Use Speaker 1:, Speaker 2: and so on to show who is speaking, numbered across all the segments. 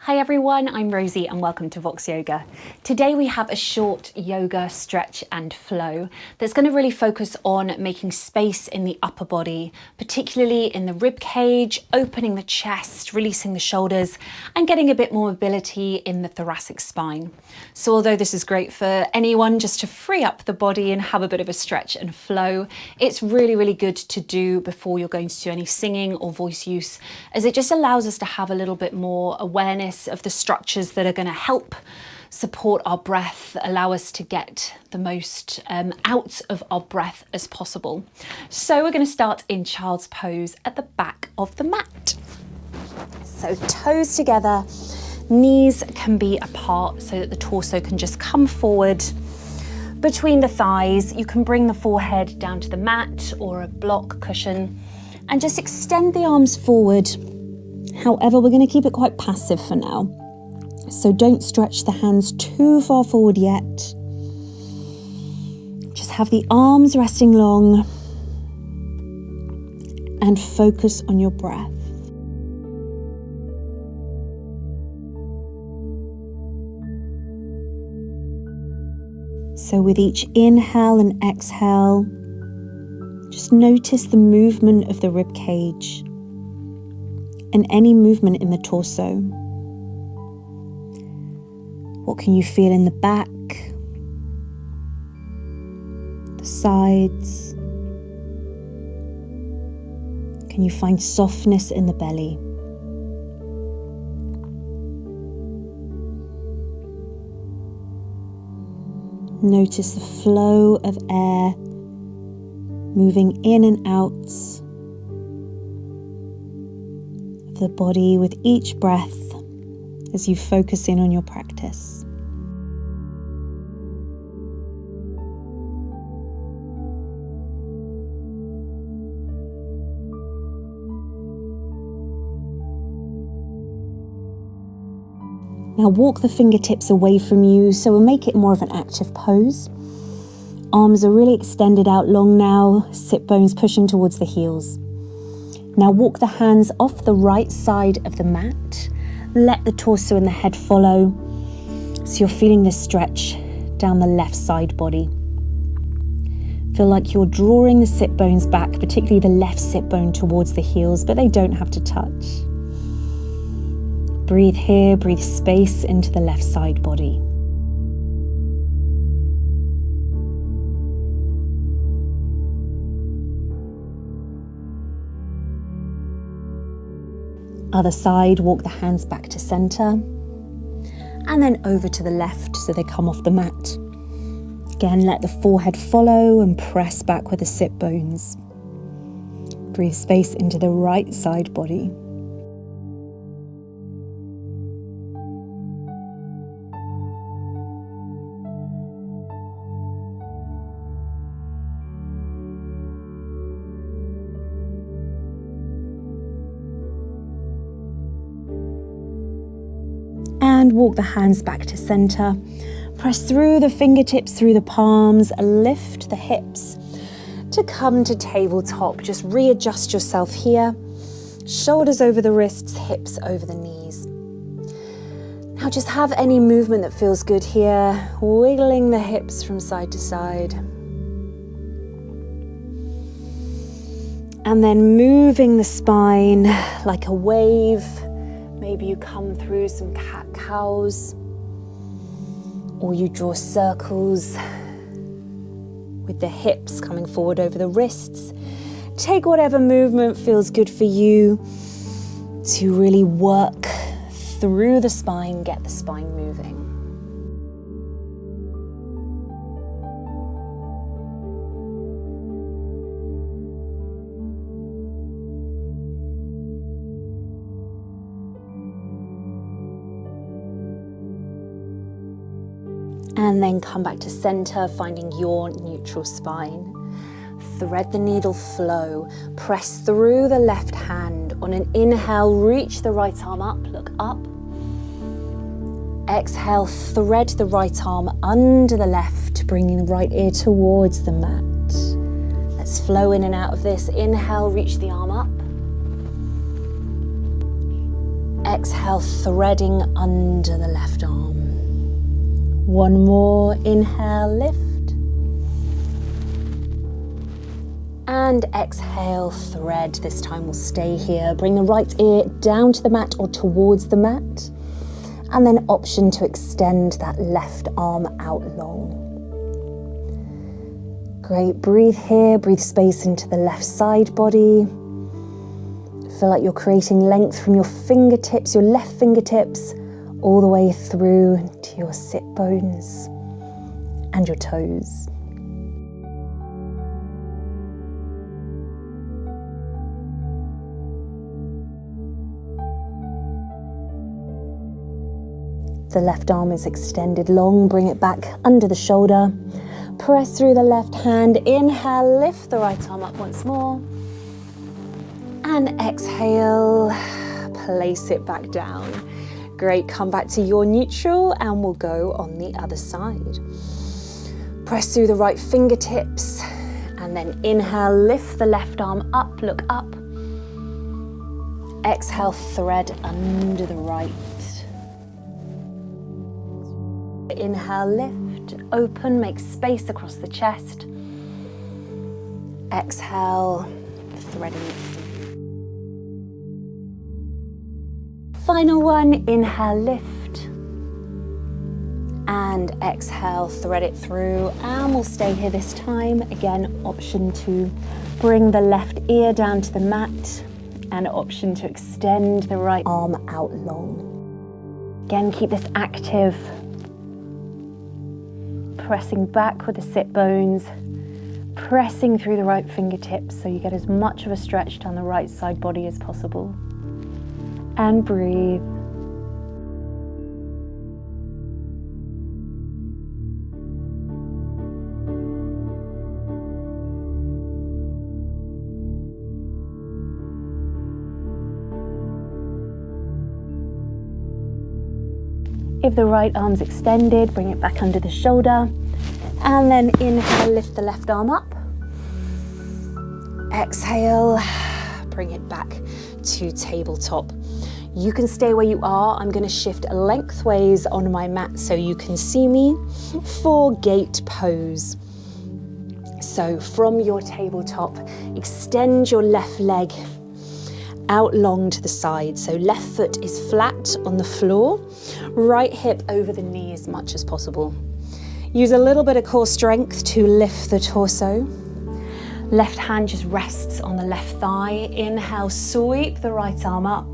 Speaker 1: Hi everyone, I'm Rosie and welcome to Vox Yoga. Today we have a short yoga stretch and flow that's going to really focus on making space in the upper body, particularly in the rib cage, opening the chest, releasing the shoulders and getting a bit more mobility in the thoracic spine. So although this is great for anyone just to free up the body and have a bit of a stretch and flow, it's really good to do before you're going to do any singing or voice use, as it just allows us to have a little bit more awareness of the structures that are going to help support our breath, allow us to get the most out of our breath as possible. So we're going to start in child's pose at the back of the mat. So toes together, knees can be apart so that the torso can just come forward between the thighs. You can bring the forehead down to the mat or a block cushion and just extend the arms forward. However, we're going to keep it quite passive for now. So don't stretch the hands too far forward yet. Just have the arms resting long and focus on your breath. So with each inhale and exhale, just notice the movement of the rib cage and any movement in the torso. What can you feel in the back, the sides? Can you find softness in the belly? Notice the flow of air moving in and out of the body with each breath as you focus in on your practice. Now walk the fingertips away from you, so we'll make it more of an active pose. Arms are really extended out long now, sit bones pushing towards the heels. Now walk the hands off the right side of the mat. Let the torso and the head follow. So you're feeling this stretch down the left side body. Feel like you're drawing the sit bones back, particularly the left sit bone towards the heels, but they don't have to touch. Breathe here, breathe space into the left side body. Other side, walk the hands back to center and then over to the left so they come off the mat. Again, let the forehead follow and press back with the sit bones. Breathe space into the right side body. And walk the hands back to center. Press through the fingertips, through the palms, lift the hips to come to tabletop. Just readjust yourself here. Shoulders over the wrists, hips over the knees. Now just have any movement that feels good here, wiggling the hips from side to side. And then moving the spine like a wave. Maybe you come through some cat-cows, or you draw circles with the hips coming forward over the wrists. Take whatever movement feels good for you to really work through the spine, get the spine moving. And then come back to center, finding your neutral spine. Thread the needle flow. Press through the left hand. On an inhale, reach the right arm up, look up. Exhale, thread the right arm under the left, bringing the right ear towards the mat. Let's flow in and out of this. Inhale, reach the arm up. exhale, threading under the left arm. One more, inhale, lift. And exhale, thread. This time we'll stay here. Bring the right ear down to the mat or towards the mat. And then option to extend that left arm out long. Great, breathe here, breathe space into the left side body. Feel like you're creating length from your fingertips, your left fingertips, all the way through to your sit bones and your toes. The left arm is extended long, bring it back under the shoulder. Press through the left hand, inhale, lift the right arm up once more. And exhale, place it back down. Great, come back to your neutral and we'll go on the other side. Press through the right fingertips and then inhale, lift the left arm up, look up. Exhale, thread under the right. Inhale, lift, open, make space across the chest. Exhale, threading it through. Final one, inhale, lift. And exhale, thread it through. And we'll stay here this time. Again, option to bring the left ear down to the mat. And option to extend the right arm out long. Again, keep this active. Pressing back with the sit bones, pressing through the right fingertips so you get as much of a stretch down the right side body as possible. And breathe. If the right arm's extended, bring it back under the shoulder. And then inhale, lift the left arm up. Exhale, bring it back to tabletop. You can stay where you are. I'm going to shift lengthways on my mat so you can see me for gate pose. So from your tabletop, extend your left leg out long to the side. So left foot is flat on the floor, right hip over the knee as much as possible. Use a little bit of core strength to lift the torso. Left hand just rests on the left thigh. Inhale, sweep the right arm up.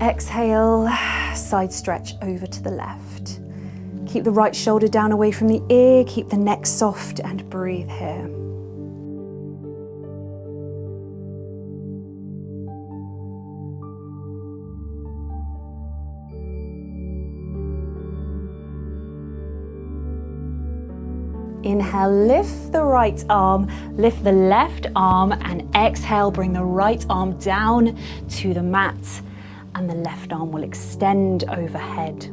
Speaker 1: Exhale, side stretch over to the left. Keep the right shoulder down away from the ear, keep the neck soft and breathe here. Inhale, lift the right arm, lift the left arm, and exhale, bring the right arm down to the mat, and the left arm will extend overhead.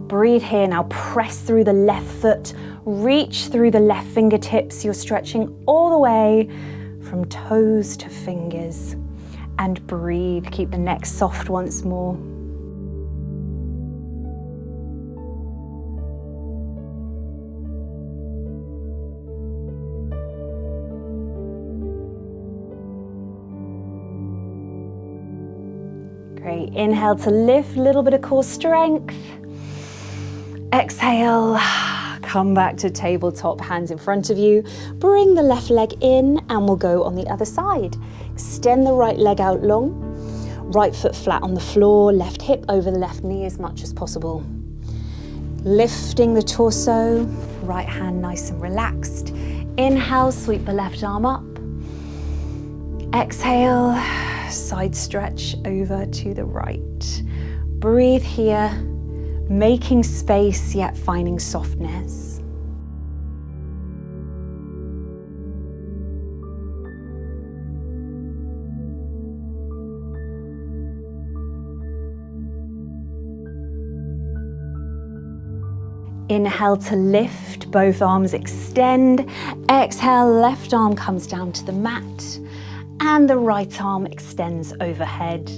Speaker 1: Breathe here now, press through the left foot, reach through the left fingertips. You're stretching all the way from toes to fingers, and breathe. Keep the neck soft once more. Great, inhale to lift, little bit of core strength. Exhale, come back to tabletop, hands in front of you. Bring the left leg in and we'll go on the other side. Extend the right leg out long. Right foot flat on the floor, left hip over the left knee as much as possible. Lifting the torso, right hand nice and relaxed. Inhale, sweep the left arm up. Exhale, side stretch over to the right. Breathe here, making space yet finding softness. Inhale to lift, both arms extend. Exhale, left arm comes down to the mat and the right arm extends overhead.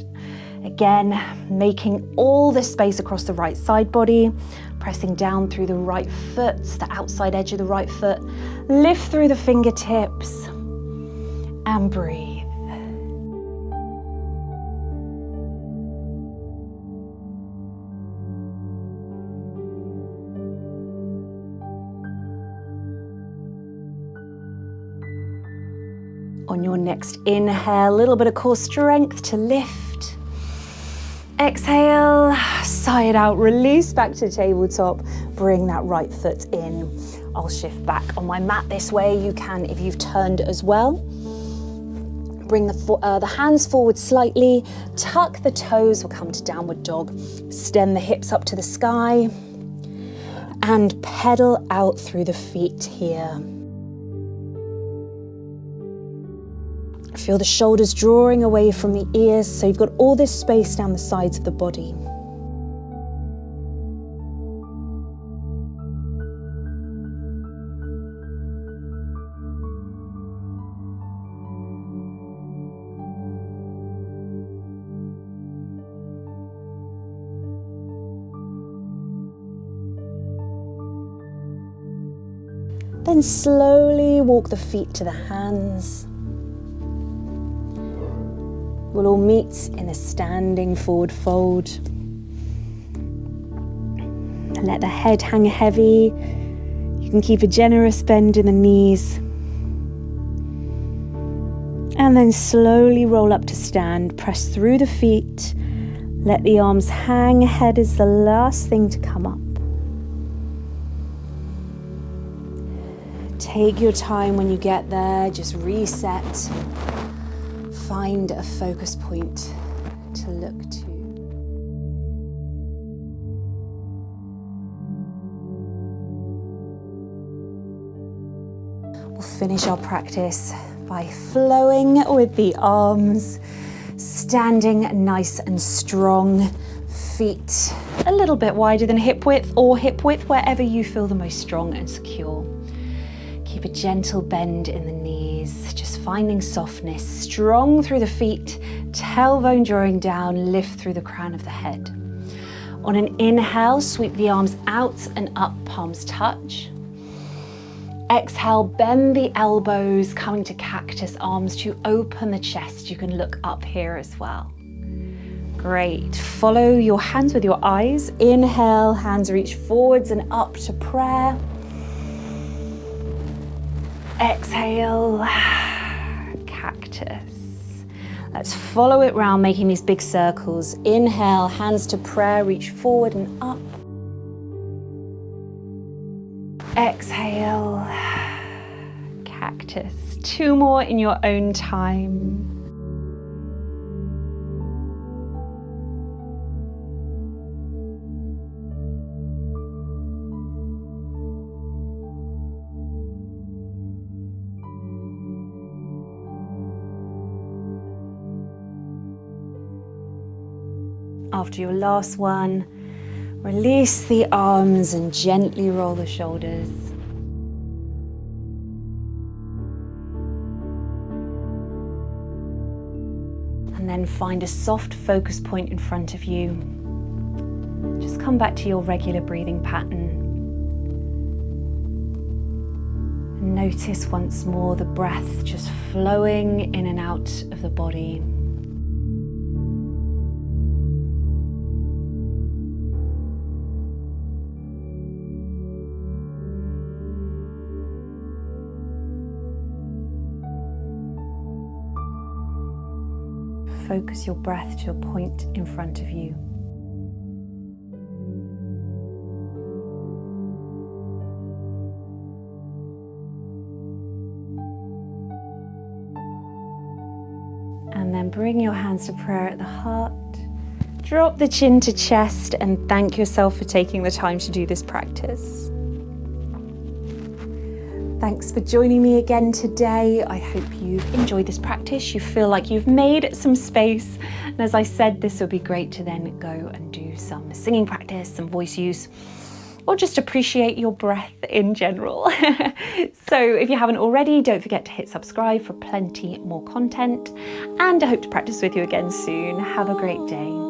Speaker 1: Again, making all this space across the right side body, pressing down through the right foot, the outside edge of the right foot. Lift through the fingertips and breathe. On your next inhale, a little bit of core strength to lift. Exhale, sigh it out, release back to tabletop. Bring that right foot in. I'll shift back on my mat this way. You can if you've turned as well. Bring the hands forward slightly. Tuck the toes, we'll come to downward dog. Stem the hips up to the sky. And pedal out through the feet here. Feel the shoulders drawing away from the ears, so you've got all this space down the sides of the body. Then slowly walk the feet to the hands. We'll all meet in a standing forward fold. Let the head hang heavy. You can keep a generous bend in the knees. And then slowly roll up to stand. Press through the feet. Let the arms hang. Head is the last thing to come up. Take your time when you get there. Just reset. Find a focus point to look to. We'll finish our practice by flowing with the arms, standing nice and strong, feet a little bit wider than hip width or hip width, wherever you feel the most strong and secure. Keep a gentle bend in the knees, just finding softness, strong through the feet, tailbone drawing down, lift through the crown of the head. On an inhale, sweep the arms out and up, palms touch. Exhale, bend the elbows, coming to cactus arms to open the chest. You can look up here as well. Great. Follow your hands with your eyes. Inhale, hands reach forwards and up to prayer. Exhale, cactus. Let's follow it round, making these big circles. Inhale, hands to prayer, reach forward and up. Exhale, cactus. 2 more in your own time. After your last one, release the arms and gently roll the shoulders. And then find a soft focus point in front of you. Just come back to your regular breathing pattern. And notice once more the breath just flowing in and out of the body. Focus your breath to a point in front of you. And then bring your hands to prayer at the heart. Drop the chin to chest and thank yourself for taking the time to do this practice. Thanks for joining me again today. I hope you've enjoyed this practice. You feel like you've made some space. And as I said, this would be great to then go and do some singing practice, some voice use, or just appreciate your breath in general. So if you haven't already, don't forget to hit subscribe for plenty more content, and I hope to practice with you again soon. Have a great day.